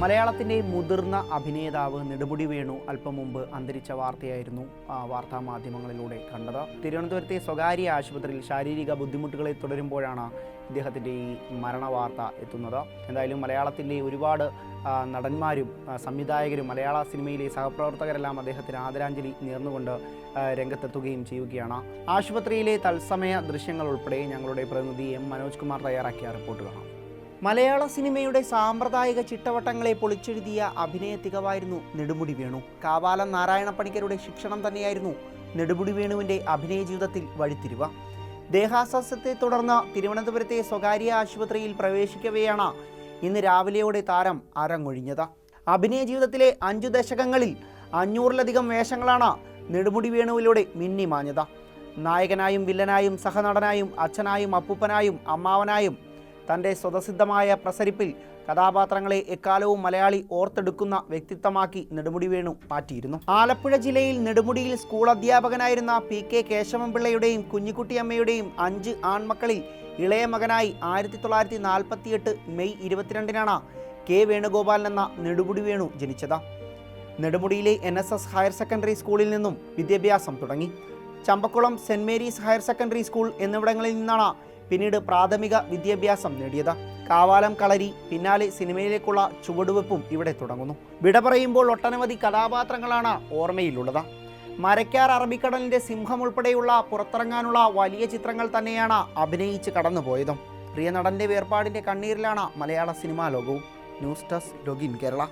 മലയാളത്തിൻ്റെ മുതിർന്ന അഭിനേതാവ് നെടുമുടി വേണു അല്പം മുമ്പ് അന്തരിച്ച വാർത്തയായിരുന്നു വാർത്താ മാധ്യമങ്ങളിലൂടെ കണ്ടത്. തിരുവനന്തപുരത്തെ സ്വകാര്യ ആശുപത്രിയിൽ ശാരീരിക ബുദ്ധിമുട്ടുകളെ തുടരുമ്പോഴാണ് ഇദ്ദേഹത്തിൻ്റെ ഈ മരണ വാർത്ത എത്തുന്നത്. എന്തായാലും മലയാളത്തിൻ്റെ ഒരുപാട് നടന്മാരും സംവിധായകരും മലയാള സിനിമയിലെ സഹപ്രവർത്തകരെല്ലാം അദ്ദേഹത്തിന് ആദരാഞ്ജലി നേർന്നുകൊണ്ട് രംഗത്തെത്തുകയും ചെയ്യുകയാണ്. ആശുപത്രിയിലെ തത്സമയ ദൃശ്യങ്ങൾ ഉൾപ്പെടെ ഞങ്ങളുടെ പ്രതിനിധി എം മനോജ് കുമാർ തയ്യാറാക്കിയ റിപ്പോർട്ട് കാണാം. മലയാള സിനിമയുടെ സാമ്പ്രദായിക ചിട്ടവട്ടങ്ങളെ പൊളിച്ചെഴുതിയ അഭിനയ തികവായിരുന്നു നെടുമുടി വേണു. കാവാലം നാരായണ പണിക്കരുടെ ശിക്ഷണം തന്നെയായിരുന്നു നെടുമുടി വേണുവിൻ്റെ അഭിനയ ജീവിതത്തിൽ വഴിത്തിരിവ്. ദേഹാസ്വാസ്ഥ്യത്തെ തുടർന്ന് തിരുവനന്തപുരത്തെ സ്വകാര്യ ആശുപത്രിയിൽ പ്രവേശിക്കവെയാണ് ഇന്ന് രാവിലെയോടെ താരം അരങ്ങൊഴിഞ്ഞത്. അഭിനയ ജീവിതത്തിലെ 5 ദശകങ്ങളിൽ 500-ലധികം വേഷങ്ങളാണ് നെടുമുടി വേണുവിലൂടെ മിന്നിമാഞ്ഞത്. നായകനായും വില്ലനായും സഹനടനായും അച്ഛനായും അപ്പൂപ്പനായും അമ്മാവനായും തൻ്റെ സ്വതസിദ്ധമായ പ്രസരിപ്പിൽ കഥാപാത്രങ്ങളെ എക്കാലവും മലയാളി ഓർത്തെടുക്കുന്ന വ്യക്തിത്വമാക്കി നെടുമുടി വേണു മാറ്റിയിരുന്നു. ആലപ്പുഴ ജില്ലയിൽ നെടുമുടിയിൽ സ്കൂൾ അധ്യാപകനായിരുന്ന PK കേശവൻപിള്ളയുടെയും കുഞ്ഞിക്കുട്ടിയമ്മയുടെയും 5 ആൺമക്കളിൽ ഇളയ മകനായി 1948 മെയ് 22-നാണ് K വേണുഗോപാലൻ എന്ന നെടുമുടി വേണു ജനിച്ചത്. നെടുമുടിയിലെ NSS ഹയർ സെക്കൻഡറി സ്കൂളിൽ നിന്നും വിദ്യാഭ്യാസം തുടങ്ങി. Champakulam saint Mary's higher secondary school എന്നിവിടങ്ങളിൽ നിന്നാണ് പിന്നീട് പ്രാഥമിക വിദ്യാഭ്യാസം നേടിയത്. കാവാലം കളരി പിന്നാലെ സിനിമയിലേക്കുള്ള ചുവടുവെപ്പും ഇവിടെ തുടങ്ങുന്നു. വിട പറയുമ്പോൾ ഒട്ടനവധി കഥാപാത്രങ്ങളാണ് ഓർമ്മയിലുള്ളത്. മരക്കാർ അറബിക്കടലിൻ്റെ സിംഹം ഉൾപ്പെടെയുള്ള പുറത്തിറങ്ങാനുള്ള വലിയ ചിത്രങ്ങൾ തന്നെയാണ് അഭിനയിച്ച് കടന്നുപോയതും. പ്രിയ നടൻ്റെ വേർപാടിൻ്റെ കണ്ണീരിലാണ് മലയാള സിനിമാ ലോകവും. News desk login Kerala.